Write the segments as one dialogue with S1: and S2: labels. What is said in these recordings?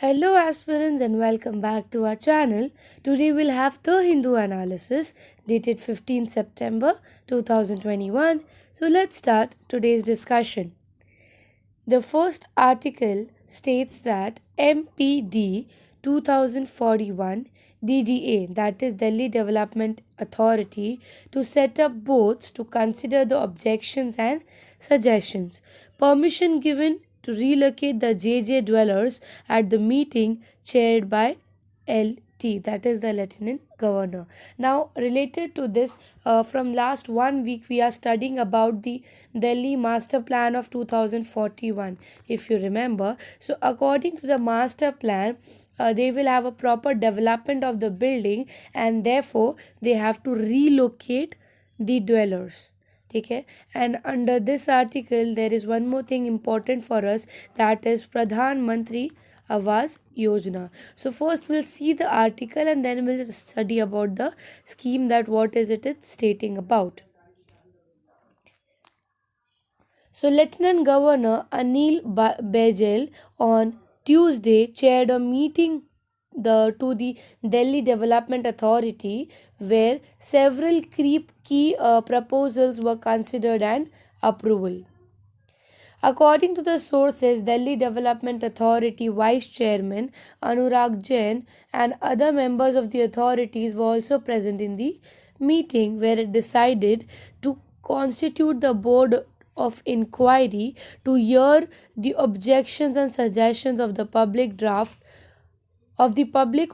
S1: Hello, aspirants, and welcome back to our channel. Today we'll have the Hindu analysis dated 15 September 2021. So, let's start today's discussion. The first article states that MPD 2041 DDA, that is Delhi Development Authority, to set up boards to consider the objections and suggestions. Permission given to relocate the JJ dwellers at the meeting chaired by LT, that is the Lieutenant Governor. Now, related to this, from last 1 week, we are studying about the Delhi Master Plan of 2041, if you remember. So, according to the Master Plan, they will have a proper development of the building, and therefore they have to relocate the dwellers. Okay, and under this article there is one more thing important for us, that is Pradhan Mantri Awas Yojana. So first we'll see the article and then we'll study about the scheme, that what is it it's stating about. So Lieutenant Governor Anil Bajel on Tuesday chaired a meeting to the Delhi Development Authority, where several key proposals were considered and approval. According to the sources, Delhi Development Authority Vice Chairman Anurag Jain and other members of the authorities were also present in the meeting, where it decided to constitute the board of inquiry to hear the objections and suggestions of the public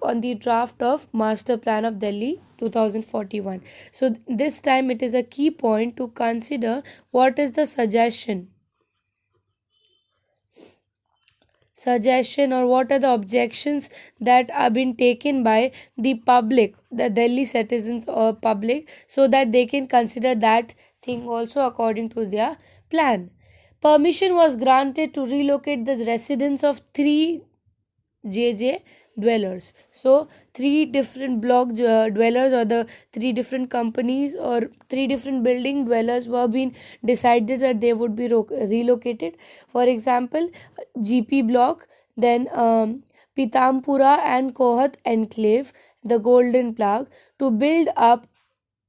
S1: on the draft of Master Plan of Delhi 2041. So this time it is a key point to consider what is the suggestion or what are the objections that are being taken by the public, the Delhi citizens or public, so that they can consider that thing also according to their plan. Permission was granted to relocate the residents of three JJ dwellers. So, three different block dwellers, or the three different companies or three different building dwellers were being decided that they would be relocated. For example, GP block, then Pitampura and Kohat enclave, the Golden Plug, to build up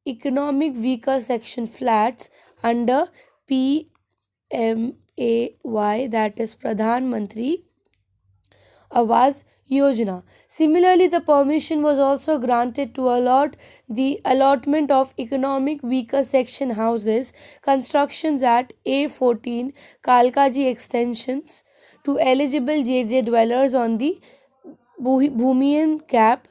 S1: economic weaker section flats under PMAY, that is Pradhan Mantri Awas Yojana. Similarly, the permission was also granted to allotment of economic weaker section houses constructions at A14 Kalkaji extensions to eligible JJ dwellers on the Bhumian camp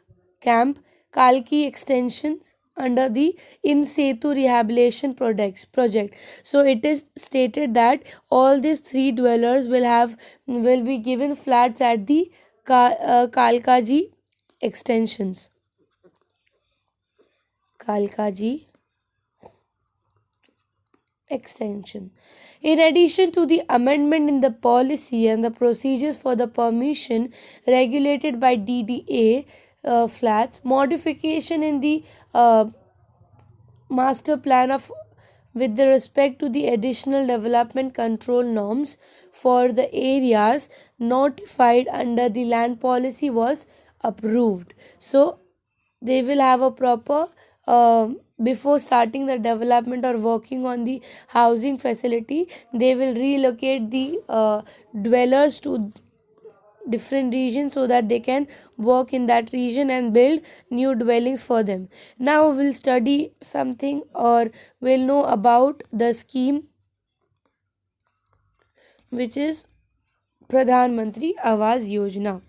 S1: Kalki extension under the In Setu rehabilitation project. So it is stated that all these three dwellers will be given flats at the Kalkaji extensions. Kalkaji extension. In addition to the amendment in the policy and the procedures for the permission regulated by DDA flats, modification in the master plan of with the respect to the additional development control norms for the areas notified under the land policy was approved. So they will have a proper before starting the development or working on the housing facility, they will relocate the dwellers to different regions so that they can work in that region and build new dwellings for them. Now we'll study something, or we'll know about the scheme, which is Pradhan Mantri Awas Yojana.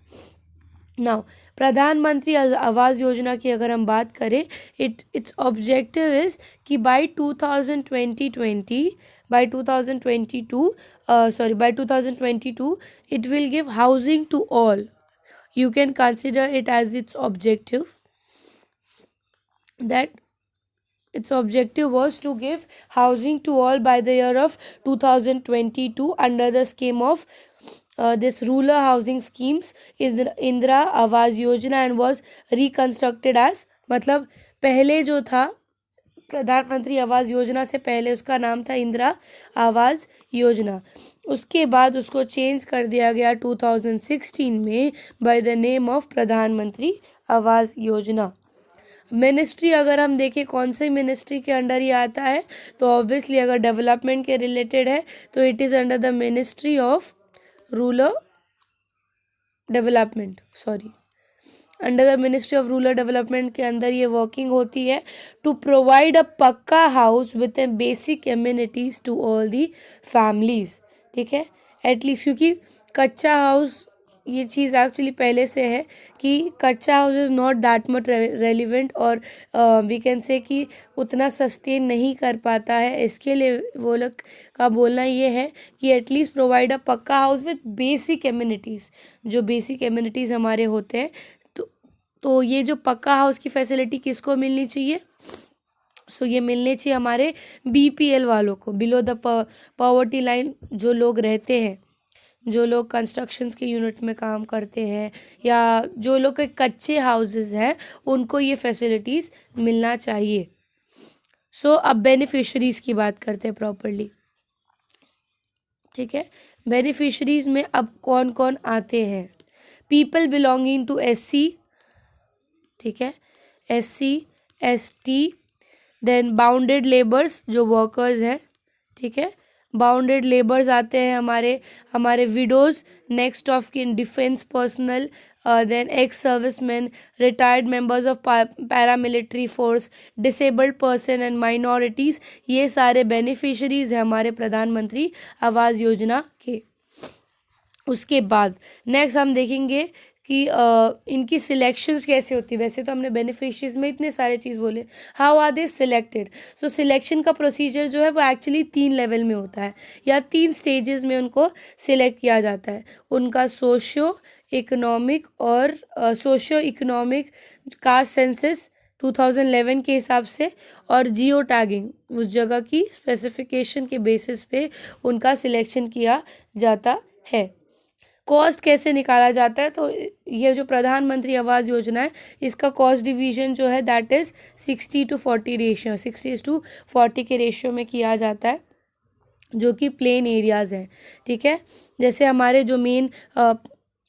S1: Now, प्रधानमंत्री आवास योजना की अगर हम बात करें, its objective is कि by 2022 it will give housing to all. You can consider it as its objective, that its objective was to give housing to all by the year of 2022 under the scheme of this rural housing schemes Indira Awas Yojana, and was reconstructed as, मतलब पहले जो था प्रधानमंत्री आवास योजना से पहले उसका नाम था इंदिरा आवास योजना। उसके बाद उसको चेंज कर दिया गया 2016 में बाय द नेम ऑफ प्रधानमंत्री आवास योजना। मिनिस्ट्री अगर हम देखें कौन सी मिनिस्ट्री के अंडर ये आता है, तो ऑब्वियसली अगर डेवलपमेंट के रिलेटेड है तो it is under the ministry of rural development, under the ministry of rural development के अंदर ये वर्किंग होती है to provide a pucca house with a basic amenities to all the families. ठीक है, एटलीस्ट, क्योंकि कच्चा हाउस ये चीज़ एक्चुअली पहले से है कि कच्चा house is not that much relevant और वी कैन से कि उतना सस्टेन नहीं कर पाता है। इसके लिए वो लोग का बोलना ये है कि at least provide a pucca house with basic amenities. जो बेसिक एम्यूनिटीज़ हमारे होते हैं, तो ये जो पक्का हाउस की फैसिलिटी किसको मिलनी चाहिए? ये मिलने चाहिए हमारे BPL वालों को, बिलो द पॉवर्टी लाइन जो लोग रहते हैं, जो लोग कंस्ट्रक्शंस के यूनिट में काम करते हैं या जो लोग के कच्चे हाउसेस हैं, उनको ये फैसिलिटीज़ मिलना चाहिए। अब बेनिफिशरीज़ की बात करते हैं प्रॉपरली। ठीक है, बेनिफिशरीज़ में अब कौन कौन आते हैं? पीपल बिलोंगिंग टू SC, ठीक है, SC ST, then bounded labours जो वर्कर्स हैं, ठीक है, बाउंडेड लेबर्स आते हैं हमारे widows, next of kin, defence personnel, then ex serviceman, retired members of paramilitary force, disabled person and minorities, ये सारे बेनिफिशरीज़ हैं हमारे प्रधानमंत्री आवास योजना के। उसके बाद नेक्स्ट हम देखेंगे कि इनकी सिलेक्शंस कैसे होती है। वैसे तो हमने बेनिफिशरीज में इतने सारे चीज़ बोले, how are they selected? Selection का प्रोसीजर जो है वो एक्चुअली 3 लेवल में होता है या 3 स्टेजेस में उनको सिलेक्ट किया जाता है। उनका सोशियो इकोनॉमिक कास्ट सेंसस 2011 के हिसाब से, और जियो टैगिंग, उस जगह की स्पेसिफिकेशन के बेसिस पे उनका सिलेक्शन किया जाता है। कॉस्ट कैसे निकाला जाता है? तो ये जो प्रधानमंत्री आवास योजना है, इसका कॉस्ट डिवीजन जो है दैट इज़ 60:40 रेशियो, 60:40 के रेशियो में किया जाता है, जो कि प्लेन एरियाज़ हैं। ठीक है, जैसे हमारे जो मेन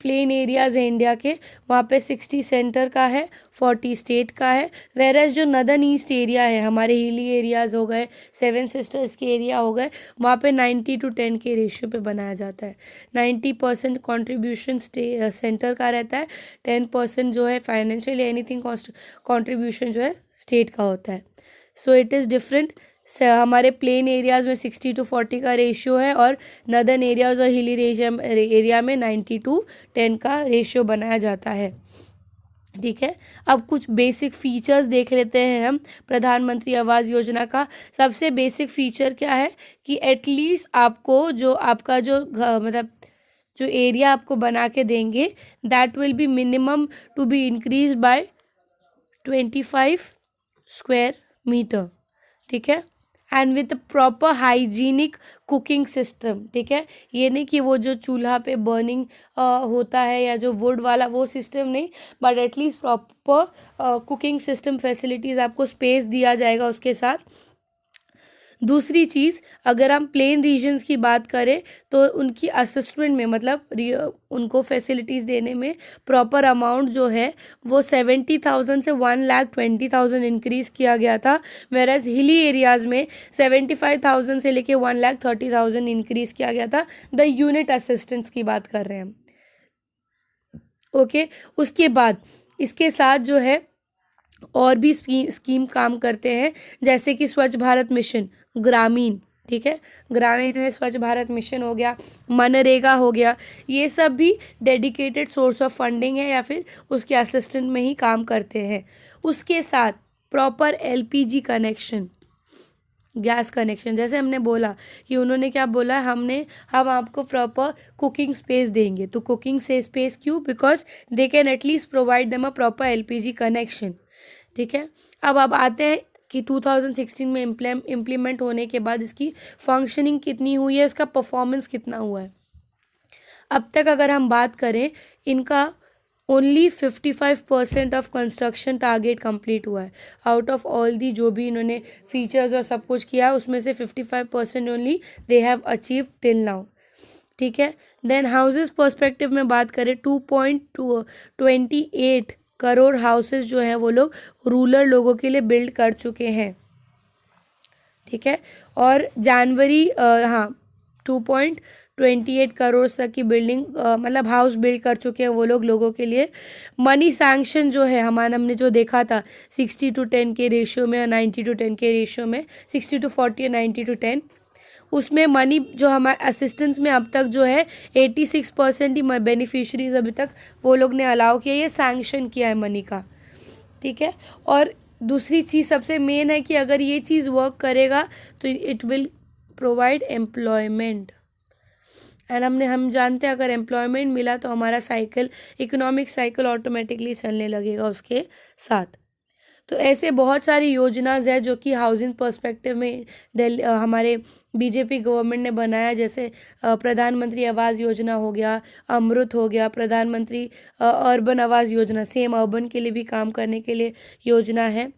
S1: प्लेन एरियाज़ हैं इंडिया के, वहाँ पे 60 सेंटर का है, 40 स्टेट का है। वेरएज जो नदर्न ईस्ट एरिया है, हमारे हिली एरियाज़ हो गए, 7 सिस्टर्स के एरिया हो गए, वहाँ पे 90:10 के रेशियो पे बनाया जाता है। 90% कॉन्ट्रीब्यूशन सेंटर का रहता है, 10% जो है फाइनेंशियल एनीथिंग कॉन्ट्रीब्यूशन जो है स्टेट का होता है। It is different. हमारे प्लेन एरियाज़ में 60:40 का रेशियो है और नदर्न एरियाज़ और हिली एरिया में 90:10 का रेशियो बनाया जाता है। ठीक है, अब कुछ बेसिक फीचर्स देख लेते हैं हम प्रधानमंत्री आवास योजना का। सबसे बेसिक फीचर क्या है कि एटलीस्ट आपको जो आपका जो मतलब जो एरिया आपको बना के देंगे, that will be minimum to be increase by 25 square metre. ठीक है, and with proper hygienic cooking system. ठीक है, ये नहीं कि वो जो चूल्हा पे बर्निंग होता है या जो वुड वाला वो सिस्टम नहीं, but at least proper cooking system facilities आपको स्पेस दिया जाएगा उसके साथ। दूसरी चीज़, अगर हम प्लेन रीजन्स की बात करें तो उनकी असिस्टमेंट में, मतलब उनको फैसिलिटीज़ देने में प्रॉपर अमाउंट जो है वो 70,000 से 1,20,000 इंक्रीज़ किया गया था। वेराज हिली एरियाज़ में 75,000 से लेके 1,30,000 इंक्रीज़ किया गया था। द यूनिट असिस्टेंस की बात कर रहे हैं हम। ओके, उसके बाद इसके साथ जो है और भी स्कीम काम करते हैं, जैसे कि स्वच्छ भारत मिशन ग्रामीण। ठीक है, ग्रामीण में स्वच्छ भारत मिशन हो गया, मनरेगा हो गया, ये सब भी डेडिकेटेड सोर्स ऑफ फंडिंग है या फिर उसके असिस्टेंट में ही काम करते हैं। उसके साथ proper LPG connection, gas connection, जैसे हमने बोला कि उन्होंने क्या बोला, हम आपको प्रॉपर कुकिंग स्पेस देंगे। तो कुकिंग से स्पेस क्यों? Because they can at least provide them a proper LPG connection. ठीक है, अब आते हैं कि 2016 में इम्प्लीमेंट होने के बाद इसकी फंक्शनिंग कितनी हुई है, उसका परफॉर्मेंस कितना हुआ है। अब तक अगर हम बात करें, इनका only 55% of construction target complete हुआ है। आउट ऑफ ऑल दी जो भी इन्होंने फीचर्स और सब कुछ किया उसमें से 55% only they have achieve till now. ठीक है। देन हाउसेस पर्सपेक्टिव में बात करें 2.28 करोड़ हाउसेस जो हैं वो लोग रूरल लोगों के लिए बिल्ड कर चुके हैं। ठीक है। और जनवरी 2.28 करोड़ तक की बिल्डिंग मतलब हाउस बिल्ड कर चुके हैं वो लोगों के लिए। मनी सैंक्शन जो है हमने जो देखा था 60:10 के रेशियो में और 90:10 के रेशियो में, 60:40 और 90:10, उसमें मनी जो हमारे असिस्टेंस में अब तक जो है 86% ही बेनिफिशरीज अभी तक वो लोग ने अलाउ किया, ये सैंक्शन किया है मनी का। ठीक है। और दूसरी चीज़ सबसे मेन है कि अगर ये चीज़ वर्क करेगा तो it will provide employment, and हम जानते हैं अगर एम्प्लॉयमेंट मिला तो हमारा साइकिल, इकोनॉमिक साइकिल ऑटोमेटिकली चलने लगेगा उसके साथ। तो ऐसे बहुत सारी योजनाज है जो कि हाउसिंग पर्सपेक्टिव में हमारे बीजेपी गवर्नमेंट ने बनाया, जैसे प्रधानमंत्री आवास योजना हो गया, अमृत हो गया, प्रधानमंत्री urban Awas Yojana, same urban के लिए भी काम करने के लिए योजना है।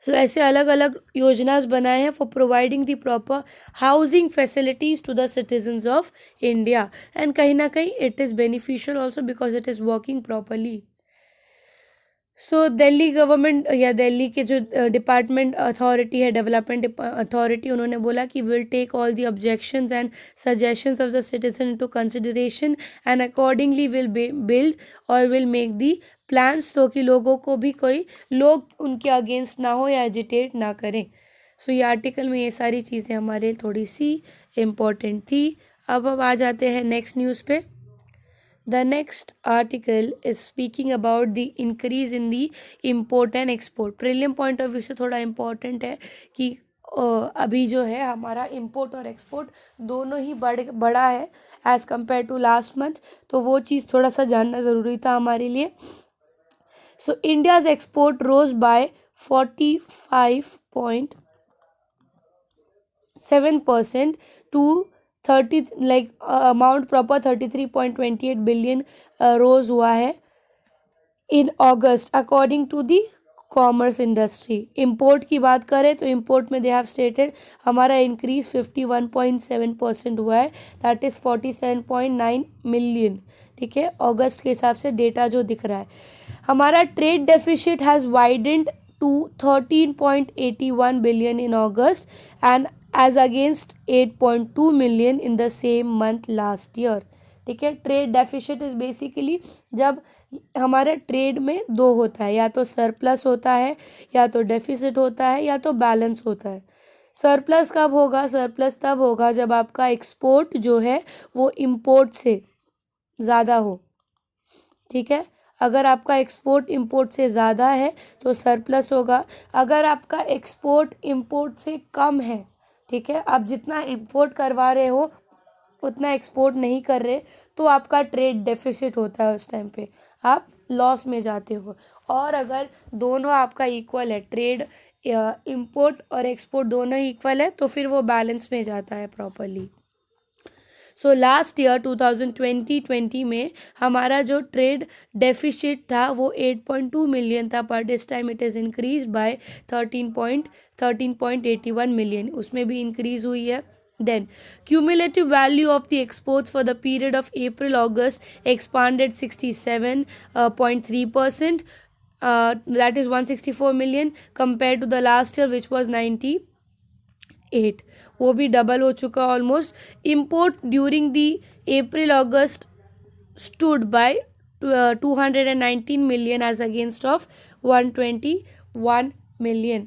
S1: सो ऐसे अलग अलग योजनाज बनाए हैं for providing the proper housing facilities to the citizens of India, and कहीं ना कहीं it is beneficial also because it is working properly. So Delhi government या दिल्ली के जो डिपार्टमेंट अथॉरिटी है, डेवलपमेंट अथॉरिटी, उन्होंने बोला कि will take all the objections and suggestions of the citizen into consideration and accordingly will build और will make the plans, तो कि लोगों को भी कोई लोग उनके अगेंस्ट ना हो या एजिटेट ना करें। सो ये आर्टिकल में ये सारी चीज़ें हमारे थोड़ी सी इम्पोर्टेंट थी। अब हम आ जाते हैं नेक्स्ट न्यूज़ पे। The next article is speaking about the increase in the import and export. Prelim point of view से थोड़ा इम्पोर्टेंट है कि अभी जो है हमारा इम्पोर्ट और एक्सपोर्ट दोनों ही बढ़ा है as compare to last month, तो वो चीज़ थोड़ा सा जानना ज़रूरी था हमारे लिए। So India's export rose by 45.7% to 30 amount proper 33.28 billion rose हुआ है in August according to the commerce industry. Import की बात करें तो इंपोर्ट में दे हैव स्टेटेड हमारा इंक्रीज 51.7% हुआ है, दैट इज़ 47.9 मिलियन। ठीक है, अगस्त के हिसाब से डेटा जो दिख रहा है। हमारा trade deficit has widened to 13.81 billion in August and as against 8.2 million in the same month last year. ठीक है, ट्रेड डेफिसिट इज बेसिकली जब हमारे ट्रेड में दो होता है, या तो सरप्लस होता है, या तो डेफिसिट होता है, या तो बैलेंस होता है। सरप्लस कब होगा? सरप्लस तब होगा जब आपका एक्सपोर्ट जो है वो इंपोर्ट से ज़्यादा हो। ठीक है, अगर आपका एक्सपोर्ट इंपोर्ट से ज़्यादा है तो सरप्लस होगा। अगर आपका एक्सपोर्ट इंपोर्ट से कम है, ठीक है, आप जितना इंपोर्ट करवा रहे हो उतना एक्सपोर्ट नहीं कर रहे, तो आपका ट्रेड डेफिसिट होता है, उस टाइम पे आप लॉस में जाते हो। और अगर दोनों आपका इक्वल है, ट्रेड इंपोर्ट और एक्सपोर्ट दोनों इक्वल है, तो फिर वो बैलेंस में जाता है प्रॉपरली। सो लास्ट ईयर 2020 में हमारा जो ट्रेड डेफिसिट था वो 8.2 मिलियन था, but this time it is increase by 13.81 million, उसमें भी इंक्रीज हुई है। Then, cumulative value of the exports for the period of April-August expanded 67.3%, that is 164 million compared to the last year which was 98, वो भी double हो चुका almost. Import during the April-August stood by 219 million as against of 121 million।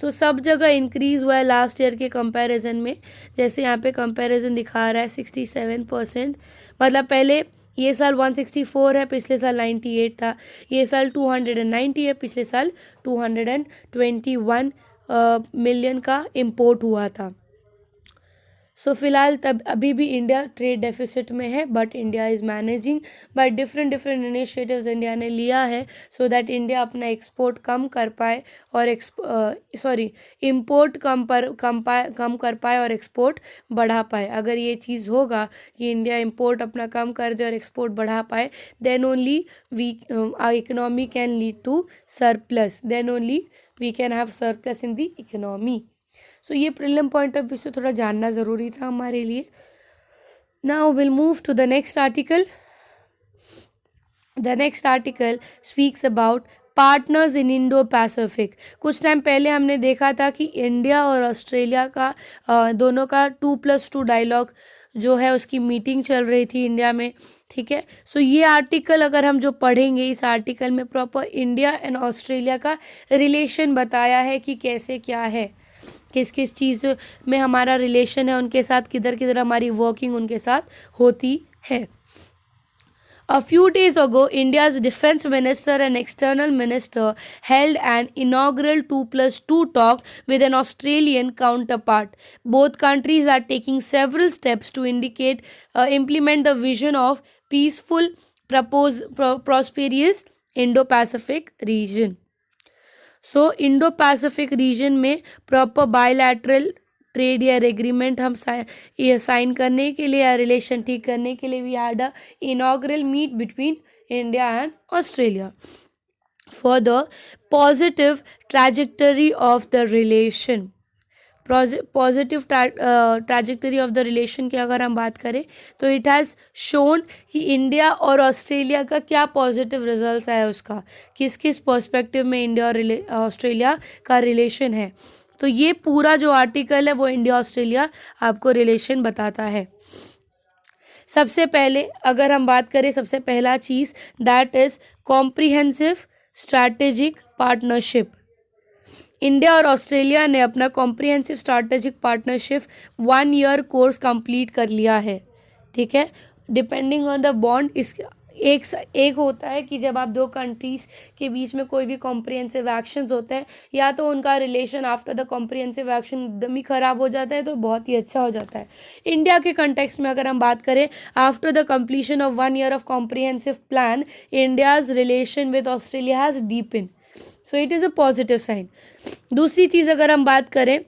S1: तो सब जगह increase हुआ है last year के कंपैरिजन में। जैसे यहाँ पे कंपैरिजन दिखा रहा है 67%, मतलब पहले ये साल 164 है, पिछले साल 98 था, ये साल 290 है, पिछले साल 221 मिलियन का इम्पोर्ट हुआ था। सो फिलहाल तब अभी भी इंडिया ट्रेड डेफिसिट में है, but India is managing by different different initiatives India ने लिया है, सो दैट इंडिया अपना एक्सपोर्ट कम कर पाए और इंपोर्ट कम कर पाए और एक्सपोर्ट बढ़ा पाए. अगर ये चीज़ होगा कि इंडिया इंपोर्ट अपना कम कर दे और एक्सपोर्ट बढ़ा पाए, then only we our economy can lead to surplus, then only we can have surplus in the economy. So ये प्रीलिम पॉइंट ऑफ व्यू से थोड़ा जानना ज़रूरी था हमारे लिए. Now will move to the next article. The next article speaks about partners in Indo Pacific. कुछ time पहले हमने देखा था कि इंडिया और ऑस्ट्रेलिया का दोनों का 2+2 डायलॉग जो है उसकी मीटिंग चल रही थी इंडिया में. ठीक है, सो ये आर्टिकल अगर हम जो पढ़ेंगे, इस आर्टिकल में प्रॉपर इंडिया एंड ऑस्ट्रेलिया का रिलेशन बताया है कि कैसे क्या है, किस किस चीज़ में हमारा रिलेशन है उनके साथ, किधर किधर हमारी वर्किंग उनके साथ होती है. A few days ago, India's defense minister and external minister held an inaugural 2+2 talk with an Australian counterpart. Both countries are taking several steps to implement the vision of peaceful, prosperous Indo-Pacific region. So Indo Pacific region में proper bilateral trade या agreement हम sign करने के लिए या relation ठीक करने के लिए we had a inaugural meet between India and Australia for the positive trajectory of the relation. Positive trajectory of the relation की अगर हम बात करें तो इट हैज़ शोन कि इंडिया और ऑस्ट्रेलिया का क्या पॉजिटिव रिजल्ट्स आया उसका, किस किस पर्सपेक्टिव में इंडिया और ऑस्ट्रेलिया का रिलेशन है. तो ये पूरा जो आर्टिकल है वो इंडिया ऑस्ट्रेलिया आपको रिलेशन बताता है. सबसे पहले अगर हम बात करें, सबसे पहला चीज़ that is comprehensive strategic partnership. India और ऑस्ट्रेलिया ने अपना comprehensive strategic partnership 1 year course complete कर लिया है. ठीक है, डिपेंडिंग ऑन द बॉन्ड. इस एक होता है कि जब आप दो कंट्रीज़ के बीच में कोई भी कॉम्प्रिहेंसिव एक्शंस होते हैं, या तो उनका relation after the comprehensive action एकदम ही ख़राब हो जाता है तो बहुत ही अच्छा हो जाता है. इंडिया के कंटेक्स्ट में अगर हम बात करें, after the completion of 1 year of comprehensive plan, India's relation with Australia has deepen. So it is a positive sign. दूसरी चीज़ अगर हम बात करें,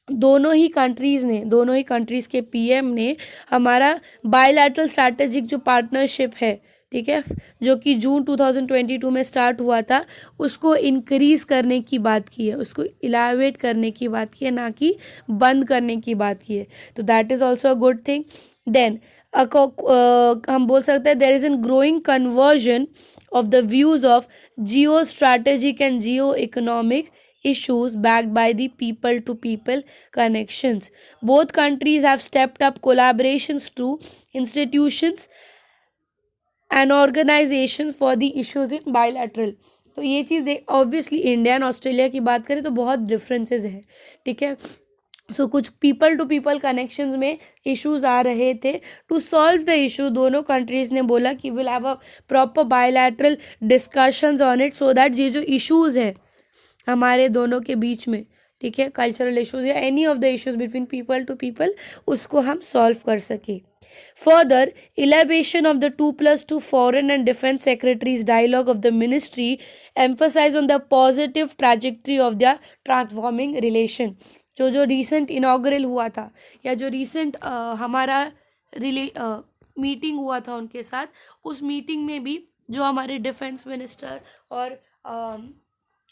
S1: दोनों ही कंट्रीज़ के पीएम ने हमारा बायलैटरल स्ट्रैटेजिक जो पार्टनरशिप है, ठीक है, जो कि जून 2022 में स्टार्ट हुआ था, उसको इंक्रीज़ करने की बात की है, उसको इलावेट करने की बात की है, ना कि बंद करने की बात की है. तो that is also a good thing. Then हम बोल सकते हैं there is an growing convergence of the views of geostrategic and geo-economic issues backed by the people-to-people connections. Both countries have stepped up collaborations to institutions and organizations for the issues in bilateral. तो ये चीज़ obviously India and Australia की बात करें तो बहुत differences हैं. ठीक है, सो कुछ पीपल टू पीपल कनेक्शंस में इश्यूज आ रहे थे. टू सॉल्व द इशू, दोनों कंट्रीज़ ने बोला कि will have a proper bilateral discussions on it, so that ये जो इश्यूज़ है हमारे दोनों के बीच में, ठीक है, कल्चरल इश्यूज या any of the issues between people to people, उसको हम सॉल्व कर सके. Further, elaboration of the 2+2 Foreign and Defense Secretaries dialogue of the ministry emphasize on the positive trajectory of their transforming relation. जो recent inaugural हुआ था, या जो recent हमारा मीटिंग हुआ था उनके साथ, उस मीटिंग में भी जो हमारे डिफेंस मिनिस्टर और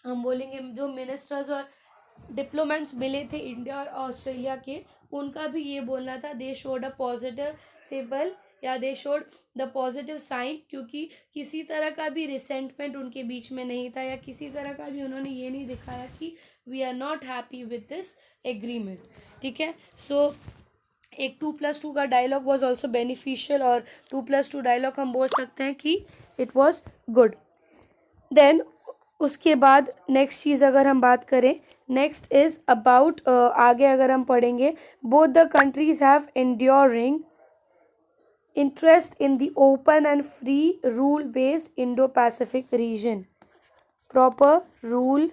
S1: हम बोलेंगे जो मिनिस्टर्स और डिप्लोमेट्स मिले थे इंडिया और ऑस्ट्रेलिया के, उनका भी ये बोलना था they showed a positive symbol या they showed the positive sign, क्योंकि किसी तरह का भी रिसेंटमेंट उनके बीच में नहीं था, या किसी तरह का भी उन्होंने ये नहीं दिखाया कि we are not happy with this agreement. ठीक है, सो एक 2+2 का डायलॉग वॉज ऑल्सो बेनिफिशियल, और 2+2 डायलॉग हम बोल सकते हैं कि इट वॉज गुड. देन उसके बाद नेक्स्ट चीज़ अगर हम बात करें, नेक्स्ट इज़ अबाउट आगे अगर हम पढ़ेंगे, both the countries have enduring interest in the open and free rule-based Indo-Pacific region. Proper rule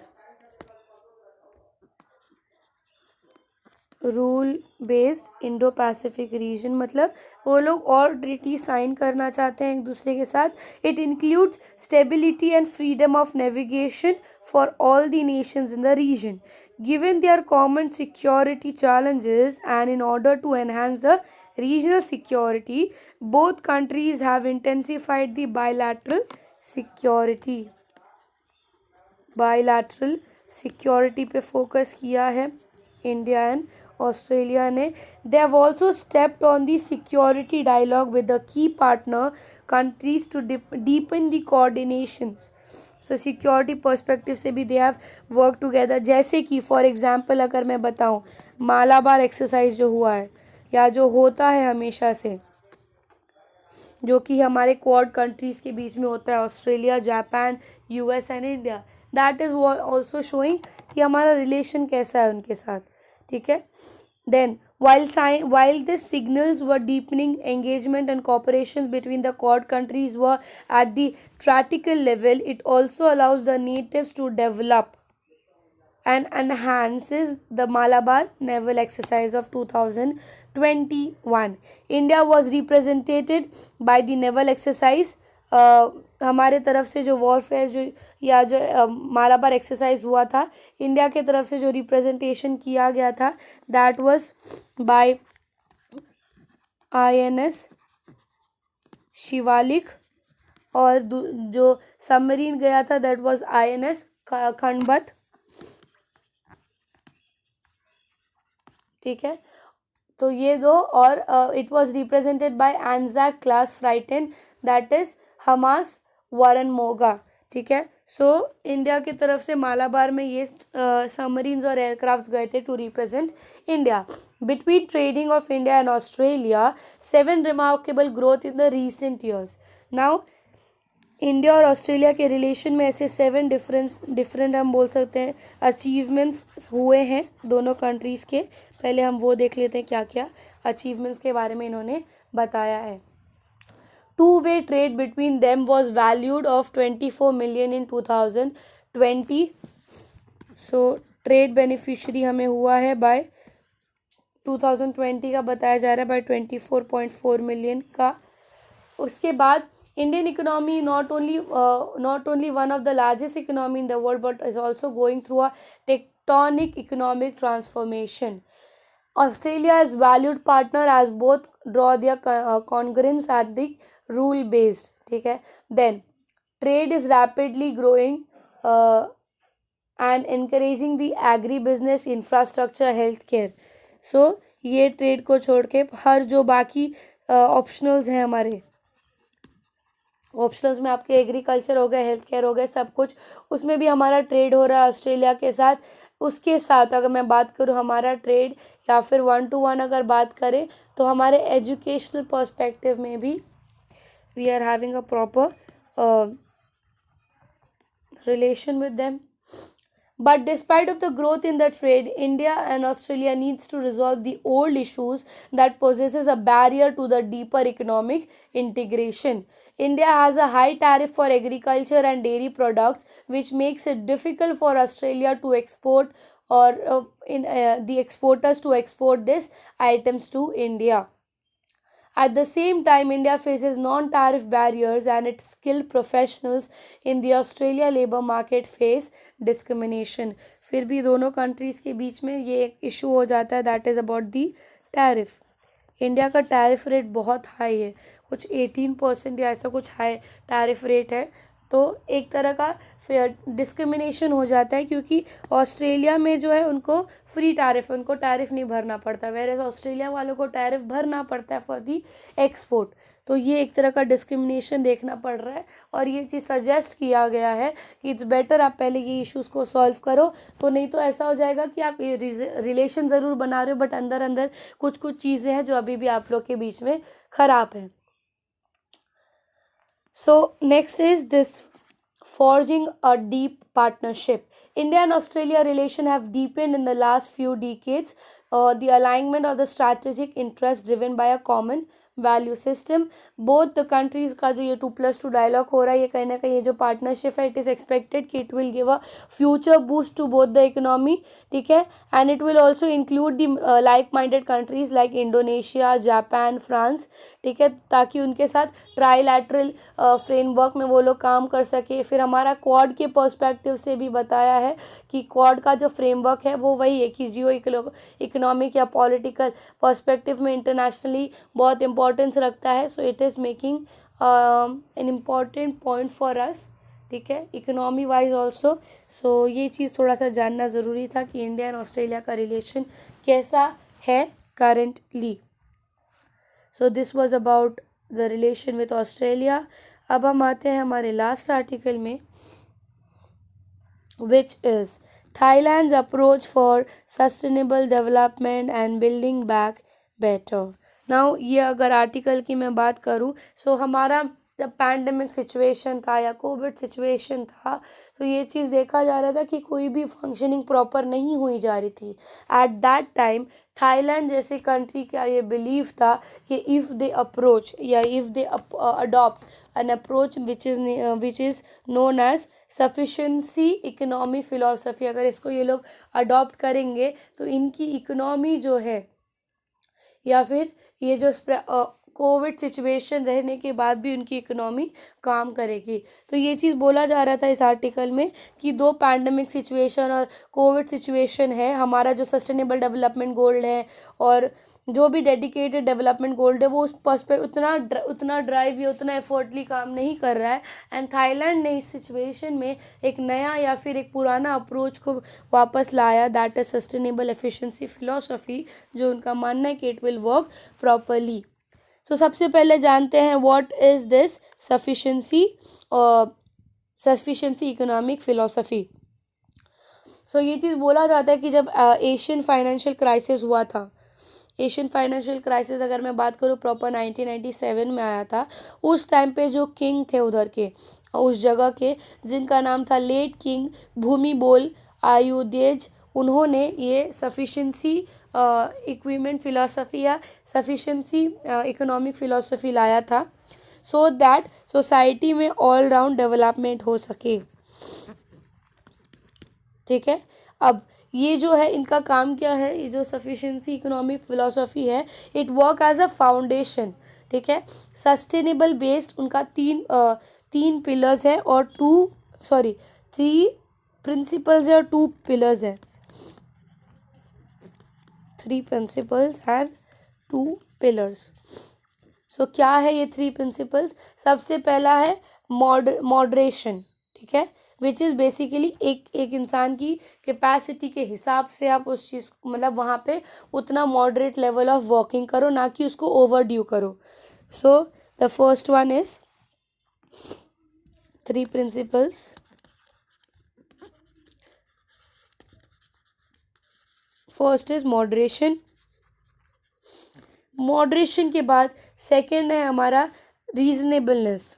S1: rule based Indo Pacific reason, मतलब वो लोग और ट्रीटी साइन करना चाहते हैं एक दूसरे के साथ। It includes stability and freedom of navigation for all the nations in the region given their common security challenges, and in order to enhance the regional security, both countries have intensified the security bilateral security पे focus किया है India and Australia ने। They have also stepped on the security dialogue with the key partner countries to deepen the coordinations. So security perspective से भी they have work together. जैसे कि for example अगर मैं बताऊं, मालाबार एक्सरसाइज जो हुआ है या जो होता है हमेशा से, जो कि हमारे क्वाड कंट्रीज़ के बीच में होता है, Australia, Japan, US and India, that is also showing कि हमारा रिलेशन कैसा है उनके साथ। ठीक है, then while this signals were deepening engagement and cooperation between the quad countries were at the tactical level, it also allows the natives to develop and enhances the Malabar naval exercise of 2021. India was represented by the naval exercise. हमारे तरफ से जो warfare जो या जो Malabar exercise हुआ था, India के तरफ से जो रिप्रेजेंटेशन किया गया था, that was by INS Shivalik, और जो सबमरीन गया था दैट वाज INS खंडबत। ठीक है, तो ये दो, और it was represented by Anzac class frigate, that is हमास वारन मोगा। ठीक है, सो इंडिया की तरफ से मालाबार में ये सबमरीन्स और एयरक्राफ्ट गए थे to represent India. Between trading of India and Australia 7 remarkable growth in the recent years. Now India और ऑस्ट्रेलिया के रिलेशन में ऐसे 7 डिफरेंट हम बोल सकते हैं अचीवमेंट्स हुए हैं दोनों कंट्रीज़ के। पहले हम वो देख लेते हैं क्या क्या अचीवमेंट्स के बारे में इन्होंने बताया है। Two-way trade between them was valued of 24 million in 2020. So trade beneficiary हमें हुआ है बाय 2020 का बताया जा रहा है बाय 24.4 मिलियन का। उसके बाद Indian economy not only one of the largest economy in the world but is also going through a tectonic economic transformation. Australia is valued partner as both draw their congruence at the rule based. ठीक है, then trade is rapidly growing and encouraging the agri business, infrastructure, healthcare. So ये trade को छोड़ के हर जो बाकी optionals हैं हमारे, ऑप्शनल्स में आपके एग्रीकल्चर हो गए, हेल्थ केयर हो गए, सब कुछ उसमें भी हमारा ट्रेड हो रहा है ऑस्ट्रेलिया के साथ। उसके साथ अगर मैं बात करूँ हमारा ट्रेड या फिर 1-to-1 अगर बात करें तो हमारे एजुकेशनल पर्सपेक्टिव में भी we are having a proper relation with them. But despite of the growth in the trade, India and Australia needs to resolve the old issues that possesses a barrier to the deeper economic integration. India has a high tariff for agriculture and dairy products, which makes it difficult for Australia to export or the exporters to export these items to India. At the same time, India faces non-tariff barriers and its skilled professionals in the Australia labor market face discrimination. फिर भी दोनों countries के बीच में ये एक issue हो जाता है, that is about the tariff. India का टैरिफ रेट बहुत हाई है, कुछ 18% या ऐसा कुछ हाई टैरिफ रेट है, तो एक तरह का डिस्क्रिमिनेशन हो जाता है क्योंकि ऑस्ट्रेलिया में जो है उनको फ्री टैरिफ है, उनको टैरिफ नहीं भरना पड़ता, वेयर ऑस्ट्रेलिया वालों को टैरिफ भरना पड़ता है फॉर दी एक्सपोर्ट। तो ये एक तरह का डिस्क्रिमिनेशन देखना पड़ रहा है और ये चीज़ सजेस्ट किया गया है कि इट्स बेटर आप पहले ये इश्यूज़ को सॉल्व करो, तो नहीं तो ऐसा हो जाएगा कि आप रिलेशन ज़रूर बना रहे हो बट अंदर अंदर कुछ कुछ चीज़ें हैं जो अभी भी आप लोग के बीच में ख़राब हैं। So next is this forging a deep partnership. India and Australia relation have deepened in the last few decades. The alignment of the strategic interest driven by a common value system. Both the countries का जो ये 2+2 dialogue हो रहा है, ये कहीं ना कहीं ये जो पार्टनरशिप है, इट इज़ एक्सपेक्टेड कि it will give a future boost to both the economy, ठीक है। And it will also include the like minded countries like Indonesia, Japan, France, ठीक है, ताकि उनके साथ ट्राईलैटरल फ्रेमवर्क में वो लोग काम कर सके। फिर हमारा क्वाड के पर्सपेक्टिव से भी बताया है कि क्वाड का जो फ्रेमवर्क है वो वही है कि जियो इकोनॉमिक या पॉलिटिकल पर्सपेक्टिव में इंटरनेशनली बहुत इंपॉर्टेंस रखता है। सो it is making an important point for us, ठीक है, इकोनॉमी वाइज ऑल्सो। सो ये चीज़ थोड़ा सा जानना ज़रूरी था कि इंडिया एंड ऑस्ट्रेलिया का रिलेशन कैसा है currently. So this was about the relation with Australia. अब हम आते हैं हमारे लास्ट आर्टिकल में, which is Thailand's approach for sustainable development and building back better. Now ये अगर आर्टिकल की मैं बात करूँ, सो हमारा जब पैंडमिक सिचुएशन था या कोविड सिचुएशन था, तो ये चीज़ देखा जा रहा था कि कोई भी फंक्शनिंग प्रॉपर नहीं हुई जा रही थी। एट दैट टाइम थाईलैंड जैसे कंट्री का ये बिलीव था कि इफ़ दे अप्रोच या if they adopt an approach which is known as sufficiency economy philosophy, अगर इसको ये लोग अडॉप्ट करेंगे तो इनकी इकोनॉमी जो है या फिर ये जो कोविड सिचुएशन रहने के बाद भी उनकी इकोनॉमी काम करेगी। तो ये चीज़ बोला जा रहा था इस आर्टिकल में कि दो पैंडमिक सिचुएशन और कोविड सिचुएशन है, हमारा जो सस्टेनेबल डेवलपमेंट गोल है और जो भी डेडिकेटेड डेवलपमेंट गोल है वो उस पर्सपेक्टिव उतना ड्राइव या उतना एफर्टली काम नहीं कर रहा है। एंड थाईलैंड ने इस सिचुएशन में एक नया या फिर एक पुराना अप्रोच को वापस लाया, that is sustainable efficiency philosophy, जो उनका मानना है कि इट विल वर्क प्रॉपरली। तो सबसे पहले जानते हैं what is this sufficiency economic philosophy. So ये चीज़ बोला जाता है कि जब एशियन फाइनेंशियल क्राइसिस हुआ था, एशियन फाइनेंशियल क्राइसिस अगर मैं बात करूँ प्रॉपर 1997 में आया था, उस टाइम पे जो किंग थे उधर के, उस जगह के, जिनका नाम था लेट किंग भूमिबोल आयुधेज, उन्होंने ये सफिशिएंसी इक्विपमेंट फिलॉसफी या सफिशिएंसी इकोनॉमिक फिलॉसफी लाया था, सो दैट सोसाइटी में ऑल राउंड डेवलपमेंट हो सके, ठीक है। अब ये जो है इनका काम क्या है, ये जो सफिशिएंसी इकोनॉमिक फिलॉसफी है, it work as a foundation, ठीक है। सस्टेनेबल बेस्ड उनका तीन पिलर्स है और थ्री प्रिंसिपल्स है और 2 पिलर्स है, 3 प्रिंसिपल्स एंड 2 पिलर्स। सो क्या है ये 3 प्रिंसिपल्स? सबसे पहला है मॉडरेशन, ठीक है, विच इज़ बेसिकली एक इंसान की कैपेसिटी के हिसाब से आप उस चीज़ मतलब वहाँ पे उतना मॉडरेट लेवल ऑफ वर्किंग करो, ना कि उसको ओवर ड्यू करो। So the first one is 3 principles. First is moderation, moderation के बाद सेकंड है हमारा रीजनेबलनेस।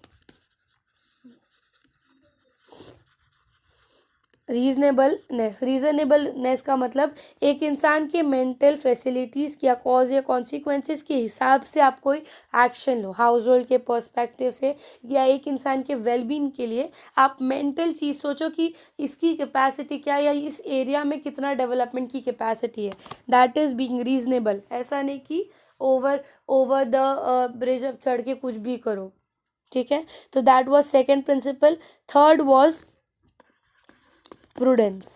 S1: रीजनेबलनेस का मतलब एक इंसान के मेंटल फैसिलिटीज़ या कॉज या कॉन्सिक्वेंसेस के हिसाब से आप कोई एक्शन लो, हाउस होल्ड के पर्सपेक्टिव से, या एक इंसान के वेलबींग के लिए आप मेंटल चीज़ सोचो कि इसकी कैपेसिटी क्या है या इस एरिया में कितना डेवलपमेंट की कैपेसिटी है, दैट इज़ बीइंग रीजनेबल। ऐसा नहीं कि ओवर द ब्रिज अब चढ़ के कुछ भी करो, ठीक है। तो that was second principle. Third was prudence.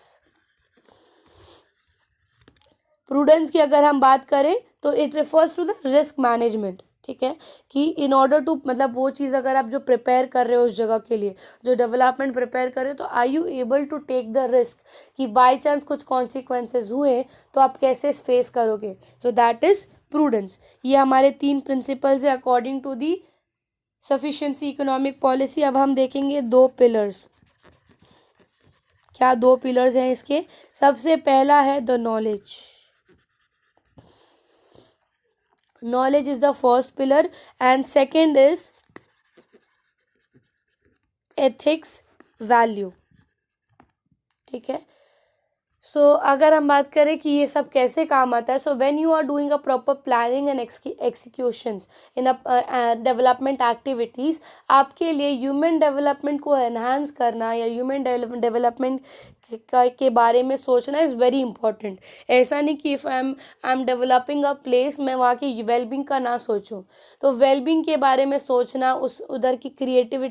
S1: Prudence की अगर हम बात करें तो it refers to the risk management, ठीक है, कि इन ऑर्डर टू मतलब वो चीज़ अगर आप जो प्रिपेयर कर रहे हो उस जगह के लिए, जो डेवलपमेंट प्रिपेयर कर रहे हो, तो are you able to take the risk कि बाई चांस कुछ कॉन्सिक्वेंसेज हुए तो आप कैसे फेस करोगे। तो दैट इज प्रूडेंस। ये हमारे 3 प्रिंसिपल्स है according to the sufficiency economic policy. अब हम देखेंगे 2 पिलर्स। क्या 2 पिलर्स हैं इसके? सबसे पहला है the knowledge. Knowledge is the first pillar and second is ethics value, ठीक है। अगर हम बात करें कि ये सब कैसे काम आता है, so when you are doing a proper planning and executions in a development activities, आपके लिए ह्यूमन डेवलपमेंट को एनहांस करना या ह्यूमन डेवलपमेंट के बारे में सोचना इज़ वेरी इंपॉर्टेंट। ऐसा नहीं कि if I am developing a place, मैं वहाँ की वेलबींग का ना सोचूं। तो वेलबींग के बारे में सोचना, उस उधर की क्रिएटिव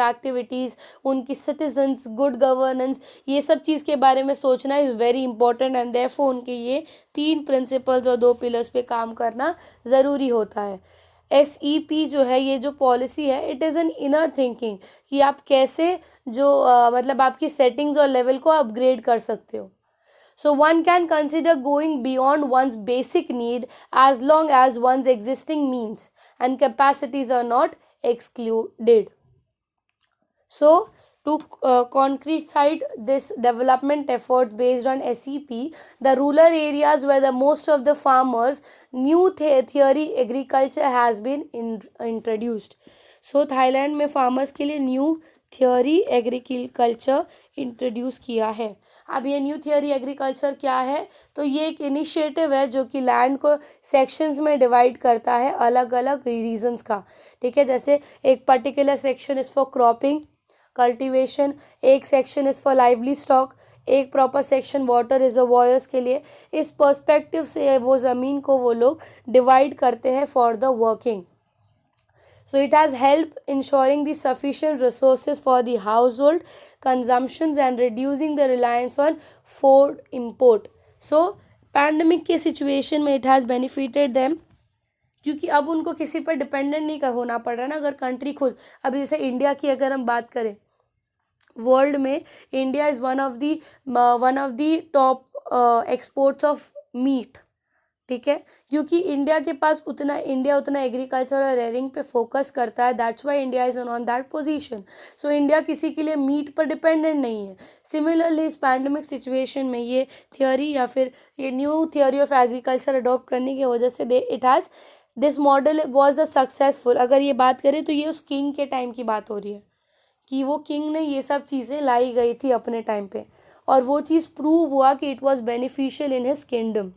S1: एक्टिविटीज़, उनकी सिटीजन्स, गुड गवर्नेंस, ये सब चीज़ के बारे में सोचना is very important. And therefore उनके ये 3 प्रिंसिपल्स और 2 पिलर्स पे काम करना ज़रूरी होता है। SEP जो है, ये जो पॉलिसी है, it is an inner thinking कि आप कैसे जो मतलब आपकी सेटिंग्स और लेवल को अपग्रेड कर सकते हो। So one can consider going beyond one's basic need as long as one's existing means and capacities are not excluded. So to concretize this development efforts based on SEP, the rural areas where the most of the farmers, new theory agriculture has been introduced. So Thailand में farmers के लिए new theory agriculture introduce किया है। अब ये new theory agriculture क्या है? तो ये एक इनिशिएटिव है जो कि लैंड को सेक्शंस में डिवाइड करता है अलग अलग रीजंस का। ठीक है, जैसे एक particular section is for cropping, cultivation, एक section is for lively stock, एक प्रॉपर सेक्शन वाटर रिजर्वॉयर्स के लिए। इस पर्सपेक्टिव से वो ज़मीन को वो लोग डिवाइड करते हैं for the working. So it has helped ensuring the sufficient resources for the household consumptions and reducing the reliance on food import. So pandemic के situation में it has benefited them, क्योंकि अब उनको किसी पर डिपेंडेंट नहीं होना पड़ रहा ना। अगर कंट्री खुद, अभी जैसे इंडिया की अगर हम बात करें, वर्ल्ड में India is one of the top exports of meat. ठीक है, क्योंकि इंडिया उतना एग्रीकल्चर और रेयरिंग पे फोकस करता है, that's why India is on that position. So India किसी के लिए मीट पर डिपेंडेंट नहीं है। सिमिलरली इस पैंडमिक सिचुएशन में ये थियोरी या फिर ये new theory of agriculture adopt करने की वजह से this model was a successful. अगर ये बात करें तो ये उस किंग के टाइम की बात हो रही है कि वो किंग ने ये सब चीज़ें लाई गई थी अपने टाइम पे, और वो चीज़ प्रूव हुआ कि it was beneficial in his kingdom.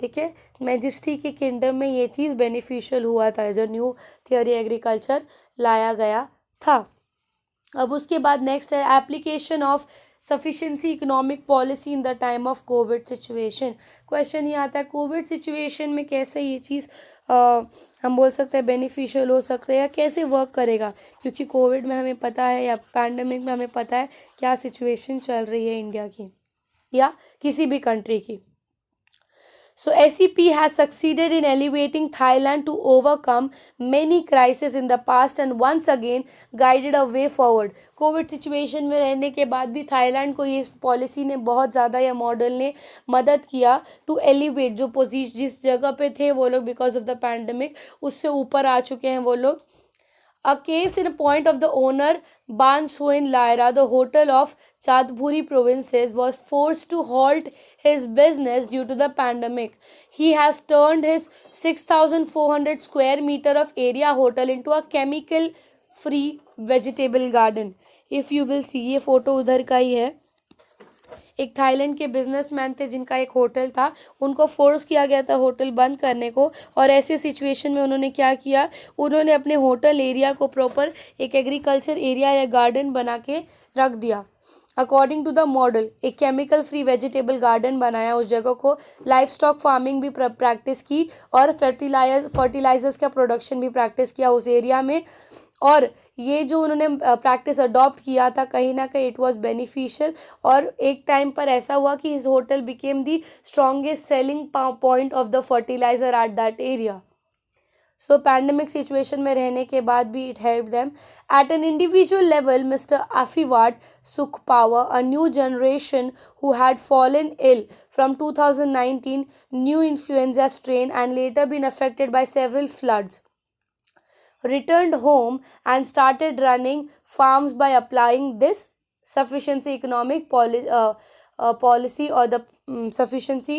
S1: ठीक है, मैजेस्टी के किंगडम में ये चीज़ बेनिफिशियल हुआ था, जो न्यू थियोरी एग्रीकल्चर लाया गया था। अब उसके बाद नेक्स्ट है application of sufficiency economic policy in the time of Covid situation. Question ये आता है, कोविड सिचुएशन में कैसे ये चीज़ हम बोल सकते हैं बेनिफिशियल हो सकता है या कैसे वर्क करेगा, क्योंकि कोविड में हमें पता है या पैंडमिक में हमें पता है क्या सिचुएशन चल रही है इंडिया की या किसी भी कंट्री की। So SEP has succeeded in elevating Thailand to overcome many crises in the past and once again guided a way forward. Covid situation में रहने के बाद भी थाईलैंड को ये पॉलिसी ने बहुत ज़्यादा, या मॉडल ने मदद किया टू एलिवेट, जो पोजीशन जिस जगह पे थे वो लोग बिकॉज ऑफ द पैंडमिक उससे ऊपर आ चुके हैं वो लोग। A case in point of the owner Ban Soin Lyra, the hotel of Chadburi provinces, was forced to halt his business due to the pandemic. He has turned his 6,400 square meter of area hotel into a chemical free vegetable garden. If you will see, ये photo उधर का ही है। एक Thailand के businessman थे जिनका एक hotel था, उनको फोर्स किया गया था होटल बंद करने को, और ऐसे सिचुएशन में उन्होंने क्या किया, उन्होंने अपने होटल एरिया को प्रॉपर एक एग्रीकल्चर एरिया या गार्डन बना के रख दिया। अकॉर्डिंग टू द मॉडल एक केमिकल फ्री वेजिटेबल गार्डन बनाया उस जगह को, लाइफ स्टॉक फार्मिंग भी प्रैक्टिस की और फर्टिलाइजर्स का प्रोडक्शन भी प्रैक्टिस किया उस एरिया में। और ये जो उन्होंने प्रैक्टिस अडॉप्ट किया था कहीं ना कहीं इट वाज बेनिफिशियल, और एक टाइम पर ऐसा हुआ कि his hotel became the strongest selling point of the fertilizer at that area. So pandemic situation में रहने के बाद भी it help them at an individual level. Mister आफीवाट सुख पावर, a new generation who had fallen ill from 2019 new influenza strain and later been affected by several floods, returned home and started running farms by applying this sufficiency economic policy or the sufficiency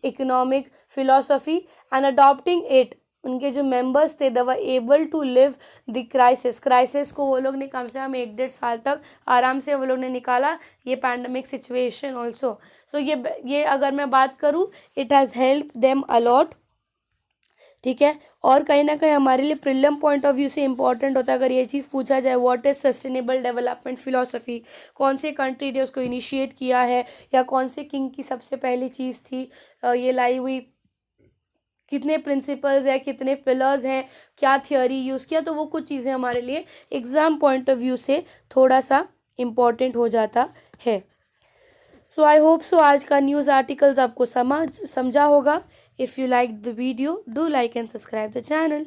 S1: economic philosophy and adopting it उनके जो members थे, they were able to live the crisis को वो लोग ने कम से कम 1-1.5 साल तक आराम से वो लोग ने निकाला, ये पैंडमिक सिचुएशन ऑल्सो। सो ये अगर मैं बात करूँ, it has help them allot, ठीक है। और कहीं ना कहीं हमारे लिए प्रीलिम पॉइंट ऑफ व्यू से इंपॉर्टेंट होता है अगर ये चीज़ पूछा जाए, what is sustainable development philosophy, कौन से कंट्री ने उसको इनिशिएट किया है, या कौन से किंग की सबसे पहली चीज़ थी ये लाई हुई, कितने प्रिंसिपल्स हैं, कितने पिलर्स हैं, क्या थियोरी यूज़ किया, तो वो कुछ चीज़ें हमारे लिए एग्ज़ाम पॉइंट ऑफ व्यू से थोड़ा सा इम्पॉर्टेंट हो जाता है। सो आई होप सो आज का न्यूज़ आर्टिकल्स आपको समझा होगा। If you like the video, do like and subscribe the channel.